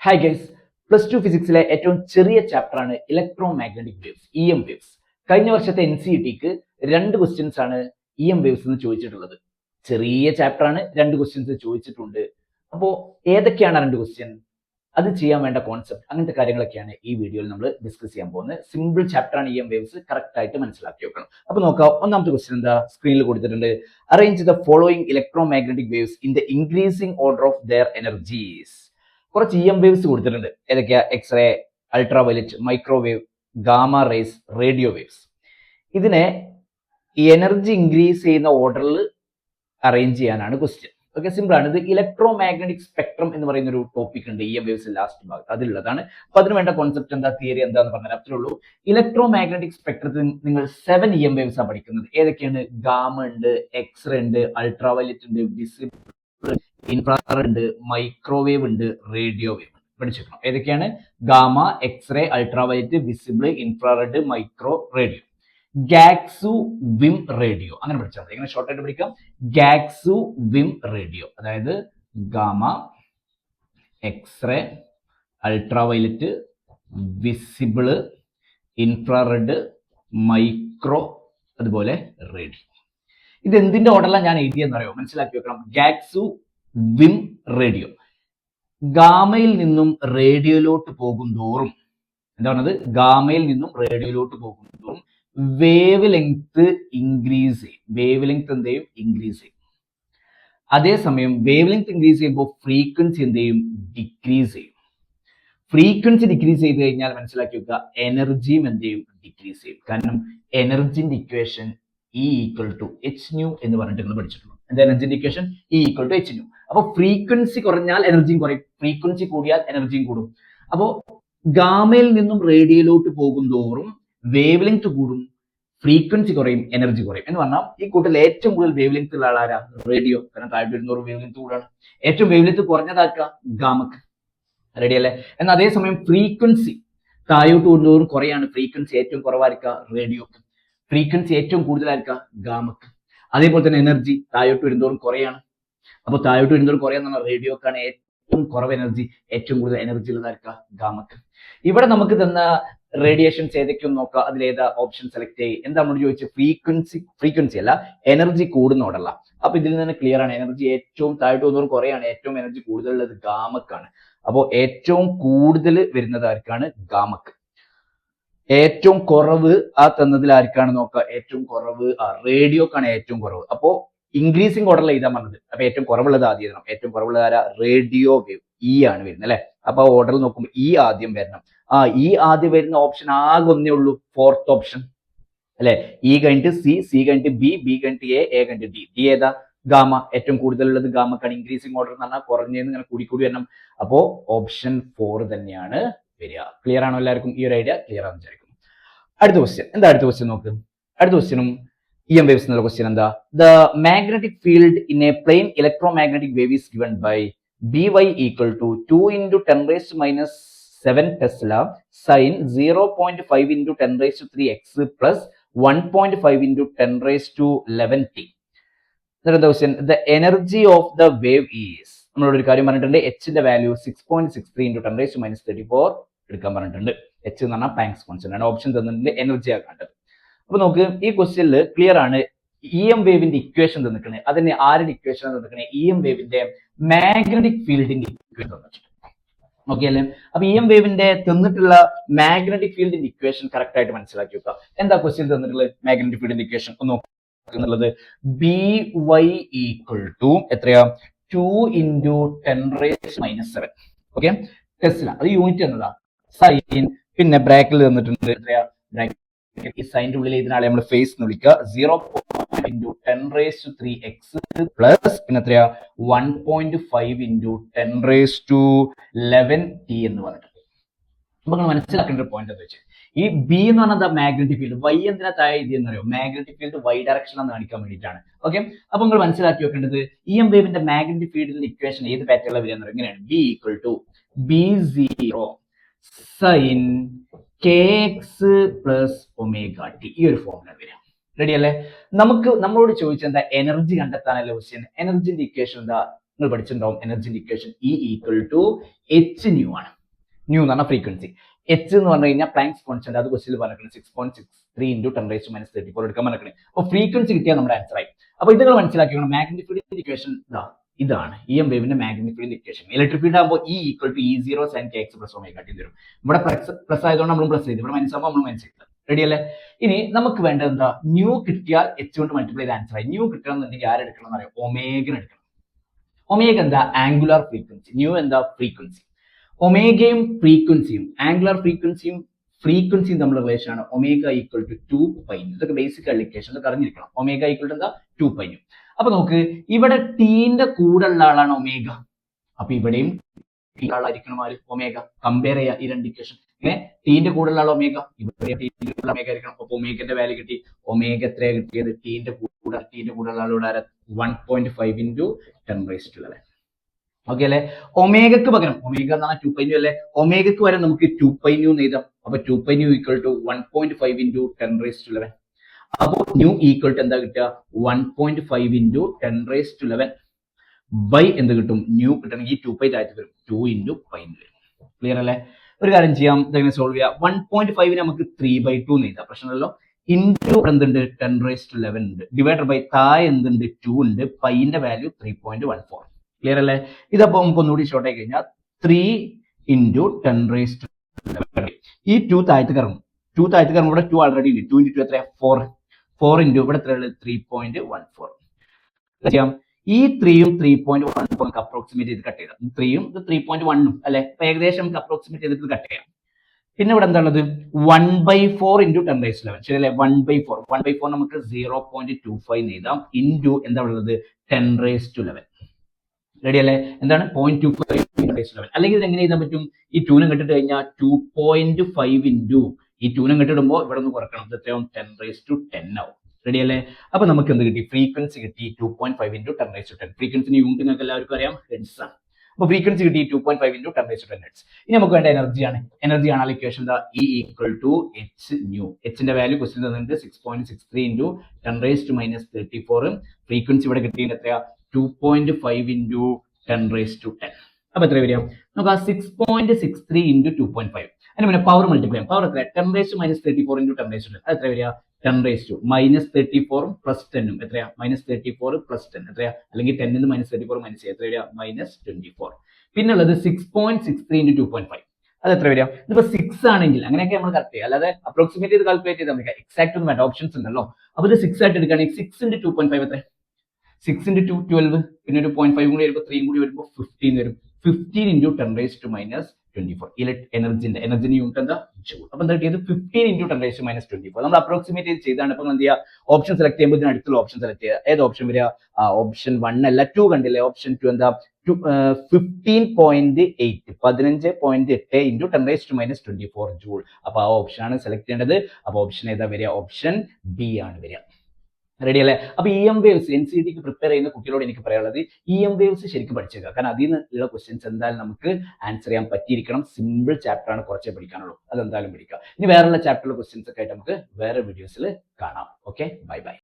Hi guys, +2 ഫിസിക്സിലെ ഏറ്റവും ചെറിയ ചാപ്റ്ററാണ് electro magnetic waves, EM waves. കഴിഞ്ഞ വർഷത്തെ NCERTക്ക് 2 ക്വസ്റ്റ്യൻസ് ആണ് EM വേവ്സ് എന്ന് ചോദിച്ചിട്ടുള്ളത്. ചെറിയ ചാപ്റ്ററാണ്, 2 ക്വസ്റ്റ്യൻസ് ചോദിച്ചിട്ടുണ്ട്. അപ്പോൾ ഏതൊക്കെയാണ് 2 ക്വസ്റ്റ്യൻ, അത് ചെയ്യാൻ വേണ്ട കോൺസെപ്റ്റ്, അങ്ങനത്തെ കാര്യങ്ങളൊക്കെയാണ് ഈ വീഡിയോയിൽ നമ്മൾ ഡിസ്കസ് ചെയ്യാൻ പോകുന്നത്. സിമ്പിൾ ചാപ്റ്ററാണ് EM വേവ്സ്, കറക്റ്റ് ആയിട്ട് മനസ്സിലാക്കി വെക്കണം. അപ്പോൾ നോക്കാം, ഒന്നാമത്തെ ക്വസ്റ്റ്യൻ എന്താ സ്ക്രീനിൽ കൊടുത്തിട്ടുണ്ട്. Arrange the following electro magnetic waves in the increasing order of their energies. കുറച്ച് EM വേവ്സ് കൊടുത്തിട്ടുണ്ട്. ഏതൊക്കെയാ? X ray, ultraviolet, microwave, gamma rays, radio waves. ഇതിനെ എനർജി ഇൻക്രീസ് ചെയ്യുന്ന ഓർഡറിൽ അറേഞ്ച് ചെയ്യാനാണ് ക്വസ്റ്റ്യൻ. ഓക്കെ, സിമ്പിൾ ആണ്. ഇത് ഇലക്ട്രോ മാഗ്നറ്റിക് സ്പെക്ട്രം എന്ന് പറയുന്ന ഒരു ടോപ്പിക് ഉണ്ട് EM വേവ്സ് ലാസ്റ്റ് ഭാഗത്ത്, അതിലുള്ളതാണ്. അപ്പൊ അതിന് വേണ്ട കോൺസെപ്റ്റ് എന്താ, തിയറി എന്താന്ന് പറഞ്ഞാൽ അത്രേ ഉള്ളൂ. ഇലക്ട്രോ മാഗ്നറ്റിക് സ്പെക്ട്രത്തിൽ നിങ്ങൾ 7 EM വേവ്സ് ആണ് പഠിക്കുന്നത്. ഏതൊക്കെയാണ്? ഗാമ ഉണ്ട്, എക്സ്റേ ഉണ്ട്, അൾട്രാവയലറ്റ് ഉണ്ട്, വിസിബിൾ, ഇൻഫ്രാറെഡ് ഉണ്ട്, മൈക്രോവേവ് ഉണ്ട്, റേഡിയോ വേവ്. പഠിച്ചേക്കണം ഏതൊക്കെയാണ്? Gamma, X ray, ultraviolet, visible, infrared, micro, radio. ഗാക്സു, വിം, റേഡിയോ, അങ്ങനെ പഠിച്ചാൽ മതി. എങ്ങനെ ഷോർട്ട് ആയിട്ട് പഠിക്കാം? ഗാക്സു, വിം, റേഡിയോ. അതായത് gamma, X ray, ultraviolet, visible, infrared, micro, അതുപോലെ റേഡിയോ. ഇത് എന്തിന്റെ ഓർഡറിലാണ് ഞാൻ എഴുതിയെന്ന് അറിയോ? മനസ്സിലാക്കി വെക്കണം. ഗാക്സു, വിം, റേഡിയോ. ഗാമയിൽ നിന്നും റേഡിയോയിലോട്ട് പോകും തോറും, എന്താ പറഞ്ഞത്? ഗാമയിൽ നിന്നും റേഡിയോയിലോട്ട് പോകും തോറും വേവ് ലെങ്ത് ഇൻക്രീസ് ചെയ്യും. വേവ് ലെങ്ത് എന്ത് ചെയ്യും? ഇൻക്രീസ് ചെയ്യും. അതേസമയം വേവ് ലെങ്ത് ഇൻക്രീസ് ചെയ്യുമ്പോൾ ഫ്രീക്വൻസി എന്ത് ചെയ്യും? ഡിക്രീസ് ചെയ്യും. ഫ്രീക്വൻസി ഡിക്രീസ് ചെയ്ത് കഴിഞ്ഞാൽ മനസ്സിലാക്കി വെക്കുക, എനർജിയും എന്ത് ചെയ്യും? ഡിക്രീസ് ചെയ്യും. കാരണം എനർജിന്റെ ഇക്വേഷൻ E = h nu എന്ന് പറഞ്ഞിട്ട് നിങ്ങൾ പഠിച്ചിട്ടുള്ളൂ. എന്താ എനർജിന്റെ ഇക്വേഷൻ? E = h nu. അപ്പൊ ഫ്രീക്വൻസി കുറഞ്ഞാൽ എനർജിയും കുറയും, ഫ്രീക്വൻസി കൂടിയാൽ എനർജിയും കൂടും. അപ്പോ ഗാമയിൽ നിന്നും റേഡിയോയിലോട്ട് പോകും തോറും വേവ് ലെങ്ത് കൂടും, ഫ്രീക്വൻസി കുറയും, എനർജി കുറയും. എന്ന് പറഞ്ഞാൽ ഈ കൂട്ടത്തിൽ ഏറ്റവും കൂടുതൽ വേവ് ലെങ്ത് ഉള്ള ആളാരാ? റേഡിയോ. കാരണം താഴെ വരുന്നവരും വേവ് ലെങ്ത് കൂടാണ്. ഏറ്റവും വേവ് ലെങ്ത് കുറഞ്ഞതാക്കുക? ഗാമക്ക്. റെഡി അല്ലേ? എന്നാൽ അതേസമയം ഫ്രീക്വൻസി താഴോട്ട് വരുന്നവരും കുറയാണ്, ഫ്രീക്വൻസി ഏറ്റവും കുറവായിരിക്കുക റേഡിയോക്ക്, ഫ്രീക്വൻസി ഏറ്റവും കൂടുതലായിരിക്കുക ഗാമക്ക്. അതേപോലെ തന്നെ എനർജി താഴോട്ട് വരുന്നതോറും കുറയാണ്. അപ്പോൾ താഴോട്ട് വരുന്നതോറും കുറയാന്ന് പറഞ്ഞാൽ റേഡിയോക്കാണ് ഏറ്റവും കുറവ് എനർജി, ഏറ്റവും കൂടുതൽ എനർജി ഉള്ളതായിരിക്കുക ഗാമക്ക്. ഇവിടെ നമുക്ക് തന്ന റേഡിയേഷൻസ് ഏതൊക്കെയൊന്നും നോക്കുക. അതിലേതാ ഓപ്ഷൻ സെലക്ട് ചെയ്യും. എന്താ നമ്മൾ ചോദിച്ചത്? ഫ്രീക്വൻസി അല്ല, എനർജി കൂടുന്നോടല്ല. അപ്പൊ ഇതിൽ നിന്ന് ക്ലിയർ ആണ്, എനർജി ഏറ്റവും താഴോട്ട് വന്നവരും കുറയാണ്, ഏറ്റവും എനർജി കൂടുതലുള്ളത് ഗാമക്കാണ്. അപ്പോൾ ഏറ്റവും കൂടുതൽ വരുന്നത് ആർക്കാണ്? ഗാമക്ക്. ഏറ്റവും കുറവ് ആ തന്നതിൽ ആർക്കാണ് നോക്കുക? ഏറ്റവും കുറവ് റേഡിയോക്കാണ് ഏറ്റവും കുറവ്. അപ്പോ ഇൻക്രീസിംഗ് ഓർഡറിൽ എഴുതാൻ പറഞ്ഞത്. അപ്പൊ ഏറ്റവും കുറവുള്ളത് ആദ്യം എഴുതണം. ഏറ്റവും കുറവുള്ളത് ആരാ? റേഡിയോ വേവ്, E ആണ് വരുന്നത് അല്ലെ. അപ്പൊ ആ ഓർഡറിൽ നോക്കുമ്പോൾ E ആദ്യം വരണം. E ആദ്യം വരുന്ന ഓപ്ഷൻ ആകെ ഒന്നേ ഉള്ളൂ, 4th ഓപ്ഷൻ അല്ലെ. E കഴിഞ്ഞിട്ട് C കഴിഞ്ഞിട്ട് B കഴിഞ്ഞിട്ട് A കഴിഞ്ഞിട്ട് D ഏതാ? ഗാമ. ഏറ്റവും കൂടുതലുള്ളത് ഗാമക്കാണ്. ഇൻക്രീസിംഗ് ഓർഡർ എന്ന് പറഞ്ഞാൽ കുറഞ്ഞതെന്ന് ഇങ്ങനെ കൂടി വരണം. അപ്പോ ഓപ്ഷൻ 4 തന്നെയാണ് വരിക. ക്ലിയർ ആണോ എല്ലാവർക്കും? ഈ ഒരു ഐഡിയ ക്ലിയർ ആണെന്ന് വിചാരിക്കുന്നു. അടുത്ത ക്വസ്റ്റ്യൻ എന്താ? അടുത്ത ക്വസ്റ്റ്യൻ നോക്ക്. അടുത്ത ക്വസ്റ്റ്യനും EM വേവ്സ് എന്നുള്ള ക്വസ്റ്റ്യൻ എന്താ? The magnetic field in a plane electromagnetic wave is given by By = 2 × 10⁻⁷ tesla sin 0.5 × 10⁻³ x plus 1.5 × 10⁻11t. The energy of the wave is, നമ്മളോട് ഒരു കാര്യം പറഞ്ഞിട്ടുണ്ട്, Hന്റെ വാല്യൂ 6.63 × 10⁻34 എടുക്കാൻ പറഞ്ഞിട്ടുണ്ട്. H എന്ന് പറഞ്ഞാൽ പ്ലാങ്ക്സ് കോൺസ്റ്റന്റ് ആണ്. ഓപ്ഷൻ തന്നിട്ടുണ്ട്, എനർജി ആകേണ്ടത്. അപ്പൊ നോക്ക്, ഈ ക്വസ്റ്റ്യനിൽ ക്ലിയർ ആണ്. EM വേവിന്റെ ഇക്വേഷൻ തന്നിട്ടുണ്ട്. അതിന് ആരുടെ ഇക്വേഷൻ തന്നിട്ടുണ്ട്? EM വേവിന്റെ മാഗ്നറ്റിക് ഫീൽഡിന്റെ ഇക്വേഷൻ തന്നിട്ടുണ്ട്. ഓക്കെ അല്ലേ? അപ്പൊ EM വേവിന്റെ തന്നിട്ടുള്ള മാഗ്നറ്റിക് ഫീൽഡിന്റെ ഇക്വേഷൻ കറക്റ്റ് ആയിട്ട് മനസ്സിലാക്കി വെക്കുക. എന്താ ക്വസ്റ്റ്യൻ തന്നിട്ടുള്ളത്? മാഗ്നറ്റിക് ഫീൽഡിന്റെ ഇക്വേഷൻ ഒന്ന് നോക്കുന്നത്, By = എത്രയാ? 2 × 10⁻⁷. ഓക്കെ, ടെസ്ല, അത് യൂണിറ്റ് എന്നതാ. സൈൻ, പിന്നെ ബ്രാക്കറ്റിൽ തന്നിട്ടുണ്ട് എത്രയാ? ഈ സൈൻ്റെ ഉള്ളിൽ ഇതിനാളെ നമ്മൾ ഫേസ് എന്ന് വിളിക്കുക. 0.5 × 10⁻³ x പ്ലസ് പിന്നെ എത്രയാ? 1.5 × 10⁻11t എന്ന് പറഞ്ഞിട്ടുണ്ട്. അപ്പൊ നിങ്ങൾ മനസ്സിലാക്കേണ്ട ഒരു പോയിന്റ് എന്താ വെച്ചാൽ, ഈ B എന്ന് പറഞ്ഞാൽ മാഗ്നറ്റിക് ഫീൽഡ്, Y എന്തിനാ താഴെ എഴുതിയെന്ന് അറിയോ? മാഗ്നറ്റിക് ഫീൽഡ് Y ഡയറക്ഷൻ എന്ന് കാണിക്കാൻ വേണ്ടിയിട്ടാണ്. ഓക്കെ, അപ്പൊ നിങ്ങൾ മനസ്സിലാക്കി വെക്കേണ്ടത്, EM വേവിന്റെ മാഗ്നറ്റിക് ഫീൽഡിന്റെ ഇക്വേഷൻ ഏത് പാറ്റേണിൽ വരിക? ഇങ്ങനെയാണ്, B = B0 sin kx plus ωt. ഈ ഒരു ഫോർമുല വരിക. റെഡി അല്ലേ? നമ്മളോട് ചോദിച്ചത് എന്താ? എനർജി കണ്ടെത്താനല്ലേ ക്വസ്റ്റ്യൻ. എനർജിന്റെ ഇക്വേഷൻ എന്താ? നിങ്ങൾ പഠിച്ചിട്ടുണ്ടാവും. എനർജിന്റെ ഇക്വേഷൻ E = h nu ആണ്. ന്യൂ എന്ന് പറഞ്ഞാൽ ഫ്രീക്വൻസി. എച്ച് എന്ന് പറഞ്ഞു കഴിഞ്ഞാൽ പ്ലാങ്ക്സ് കോൺസ്റ്റന്റ്, അത് ക്വസ്റ്റിൽ പറഞ്ഞിട്ടുണ്ട് 6.63 × 10⁻³ എടുക്കാൻ പറഞ്ഞിട്ടുണ്ട്. അപ്പോൾ ഫ്രീക്വൻസി കിട്ടിയാൽ നമ്മുടെ ആൻസർ ആയി. അപ്പോൾ ഇത് നിങ്ങൾ മനസ്സിലാക്കിയാണ് മാഗ്നറ്റിക് ഫീൽഡിന്റെ ഇക്വേഷൻ ഇതാണ് EM വേവിന്റെ മാഗ്നറ്റിക് ഫീൽഡിന്റെ ഇക്വേഷൻ. ഇലക്ട്രിക് ഫീൽഡ് ആകുമ്പോൾ E = E0 sin kx + ω t തരും. ഇവിടെ പ്ലസ് ആയതുകൊണ്ട് നമ്മൾ പ്ലസ് ചെയ്തു, ഇവിടെ മൈനസ് ആകുമ്പോൾ നമ്മൾ മൈനസ് ചെയ്തു. റെഡി അല്ലേ? ഇനി നമുക്ക് വേണ്ടത് എന്താ? ന്യൂ കിട്ടിയാൽ എച്ച് കൊണ്ട് മൾട്ടിപ്ലൈ ചെയ്ത് ആൻസർ ആയി. ന്യൂ കിട്ടണം എന്നുണ്ടെങ്കിൽ ആരെടുക്കണം എന്ന് അറിയാം? ഒമേഗ എടുക്കണം. ഒമേഗ എന്താ? Angular frequency. ന്യൂ എന്താ? ഫ്രീക്വൻസി. ഒമേഗയും ഫ്രീക്വൻസിയും, ആംഗുലാർ ഫ്രീക്വൻസിയും ഫ്രീക്വൻസിയും തമ്മിലുള്ള റിലേഷൻ ആണ് ഒമേഗ = 2π. ഇതൊക്കെ ബേസിക് ഇക്വേഷൻ, ഇതൊക്കെ അറിഞ്ഞിരിക്കണം. ഒമേഗ = എന്താ? 2π. അപ്പൊ നോക്ക്, ഇവിടെ ടീന്റെ കൂടെ ഉള്ള ആളാണ് ഒമേഗ. അപ്പൊ ഇവിടെയും ആളായിരിക്കണം ആര്? ഒമേഗ. കമ്പയർ ചെയ്യാം ഈ രണ്ട് ഇക്വേഷൻ. ഇങ്ങനെ ടീന്റെ കൂടെ ഉള്ള ആൾ ഒമേഗ, ഇവിടെ ഒമേഗ ആയിരിക്കണം. അപ്പൊ ഒമേഗന്റെ വാല്യൂ കിട്ടി. ഒമേഗ എത്രയാ കിട്ടിയത്? ടീന്റെ കൂടെ ഉള്ള ആളോട് 1.5 × 10⁻². ഓക്കെ അല്ലെ? ഒമേഗക്ക് പകരം, ഒമേഗ എന്ന് പറഞ്ഞാൽ 2π അല്ലെ, ഒമേഗക്ക് വരെ നമുക്ക് 2π എന്ന് എഴുതാം. അപ്പൊ 2π = 1.5 × 10⁻². അപ്പൊ ന്യൂ ഈക്വൽ ടു എന്താ കിട്ടുക? 1.5 × 10⁻11 ബൈ എന്ത് കിട്ടും? ന്യൂ കിട്ടണമെങ്കിൽ 2π താഴത്ത് വരും, 2 × π വരും. ക്ലിയർ അല്ലേ? ഒരു കാര്യം ചെയ്യാം, ഇതെങ്ങനെ സോൾവ് ചെയ്യാം? 1.5 നമുക്ക് 3/2 എന്ന് എഴുതാം, പ്രശ്നമല്ലോ. ഇൻറ്റു എന്തുണ്ട്? 10⁻11 ഉണ്ട്. ഡിവൈഡർ ബൈ താഴെ എന്തുണ്ട്? 2 ഉണ്ട്. പൈന്റെ വാല്യൂ 3.14. ക്ലിയർ അല്ലേ? ഇതപ്പോൾ നമുക്ക് ഒന്നുകൂടി ഷോർട്ട് ആയി കഴിഞ്ഞാൽ 3 × 10⁻11. ഈ 2 താഴത്ത് കറങ്ങും. 2 താഴത്ത് കറങ്ങും. ഇവിടെ 2 ആൾറെഡി ഉണ്ട്. 2 × 2 എത്രയാ? 4. 4 × ഇവിടെ എത്രയുള്ളത്? 3.14. ചെയ്യാം. ഈ 3യും 3.14 നമുക്ക് അപ്രോക്സിമേറ്റ് ചെയ്ത് കട്ട് ചെയ്താം. 3യും 3.1 അല്ലെ? അപ്പൊ ഏകദേശം നമുക്ക് അപ്രോക്സിമേറ്റ് ചെയ്തിട്ട് കട്ട് ചെയ്യാം. പിന്നെ ഇവിടെ എന്താ ഉള്ളത്? 1/4 × 10⁻11. ശരിയല്ലേ? 1/4. 1/4 നമുക്ക് 0.25 എന്ന് എഴുതാം. ഇൻറ്റു എന്താ ഉള്ളത്? 10⁻11. റെഡി അല്ലേ? എന്താണ്? 0.25 × 10⁻11. അല്ലെങ്കിൽ ഇത് എങ്ങനെ എഴുതാൻ പറ്റും? ഈ 2 കെട്ടിട്ട് കഴിഞ്ഞാൽ 2.5 ഇൻറ്റു ഈ 2 കെട്ടിടുമ്പോൾ ഇവിടെ ഒന്ന് കുറക്കണം. ഇത് എത്രയാവും? 10⁻10 ആവും. റെഡി അല്ലേ? അപ്പൊ നമുക്ക് എന്ത് കിട്ടി? ഫ്രീക്വൻസി കിട്ടി 2.5 × 10⁻10. ഫ്രീക്വൻസിന്റെ യൂണിറ്റ് നിങ്ങൾക്ക് എല്ലാവർക്കും അറിയാം, ഹെർട്സ് ആണ്. അപ്പൊ ഫ്രീക്വൻസി കിട്ടി 2.5 × 10⁻10 ഹെർട്സ്. ഇനി നമുക്ക് വേണ്ട എനർജിയാണ്. എനർജി ആണ് ഇക്വേഷൻ എന്താ? E = hν. എച്ചിന്റെ വാല്യൂ ക്വസ്റ്റ്യൻ തന്നിട്ടുണ്ട് 6.63 × 10⁻34. ഫ്രീക്വൻസി ഇവിടെ കിട്ടിയത് എത്രയാ? 2.5 × 10⁻10. അപ്പൊ എത്ര വരിക? നമുക്ക് ആ 6.63 × 2.5. അതിന് പിന്നെ പവർ മൾട്ടിപ്ലൈ ചെയ്യാം. പവർ എത്ര? 10⁻34 × 10⁻10. അത് എത്ര വരിക? 10⁻34 + 10 എത്രയാ? -34 + 10 എത്രയാ? അല്ലെങ്കിൽ 10 ന്ന് -34 മൈനസ് ചെയ്യുക, എത്ര വരിക? -24. പിന്നെ ഉള്ളത് 6.63 × 2.5. അത് എത്ര വരിക? ഇതിപ്പോ 6 ആണെങ്കിൽ അങ്ങനെയൊക്കെ നമ്മൾ കറക്റ്റ് ചെയ്യുക, അല്ലാതെ അപ്രോക്സിമേറ്റ് ചെയ്ത് കാൽക്കുലേറ്റ് ചെയ്താൽ നമുക്ക് എക്സാക്ട് ഒന്നും വേണ്ട, ഓപ്ഷൻസ് ഉണ്ടല്ലോ. അപ്പൊ ഇത് 6 ആയിട്ട് എടുക്കുകയാണെങ്കിൽ 6 × 2.5 എത്ര? 6 × 2 12. പിന്നെ ഒരു 0.5 കൂടി വരുമ്പോൾ 3 കൂടി വരുമ്പോൾ 15 വരും. 15 × 10⁻24. എനർജിന്റെ യൂണിറ്റ് എന്താ? ജൂൾ. അപ്പൊ എന്താ കിട്ടിയത്? 15 × 10⁻24. നമ്മൾ അപ്രോക്സിമേറ്റ് ചെയ്ത് ചെയ്താണ്. ഇപ്പൊ എന്ത് ചെയ്യുക? ഓപ്ഷൻ സെലക്ട് ചെയ്യുമ്പോൾ ഇതിന് അടുത്തുള്ള ഓപ്ഷൻ സെലക്ട് ചെയ്യുക. ഏത് ഓപ്ഷൻ വരിക? ഓപ്ഷൻ 1 അല്ല, 2 കണ്ടില്ലേ? ഓപ്ഷൻ 2 എന്താ? 15.8 × 10⁻24 ജൂൾ. അപ്പൊ ആ ഓപ്ഷൻ ആണ് സെലക്ട് ചെയ്യേണ്ടത്. അപ്പൊ ഓപ്ഷൻ ഏതാ വരിക? ഓപ്ഷൻ ബി ആണ് വരിക. റെഡി അല്ലേ? അപ്പൊ EM വേവ്സ് NCERTക്ക് പ്രിപ്പയർ ചെയ്യുന്ന കുട്ടികളോട് എനിക്ക് പറയാനുള്ളത്, EM വേവ്സ് ശരിക്കും പഠിച്ചേക്കുക. കാരണം അതിൽ നിന്നുള്ള ക്വസ്റ്റ്യൻസ് എന്തായാലും നമുക്ക് ആൻസർ ചെയ്യാൻ പറ്റിയിരിക്കണം. സിമ്പിൾ ചാപ്റ്റർ ആണ്, കുറച്ചേ പഠിക്കാനുള്ളൂ. അതെന്തായാലും പഠിക്കുക. ഇനി വേറെയുള്ള ചാപ്റ്ററിലെ ക്വസ്റ്റ്യൻസ് ഒക്കെ ആയിട്ട് നമുക്ക് വേറെ വീഡിയോസിൽ കാണാം. Okay, bye bye.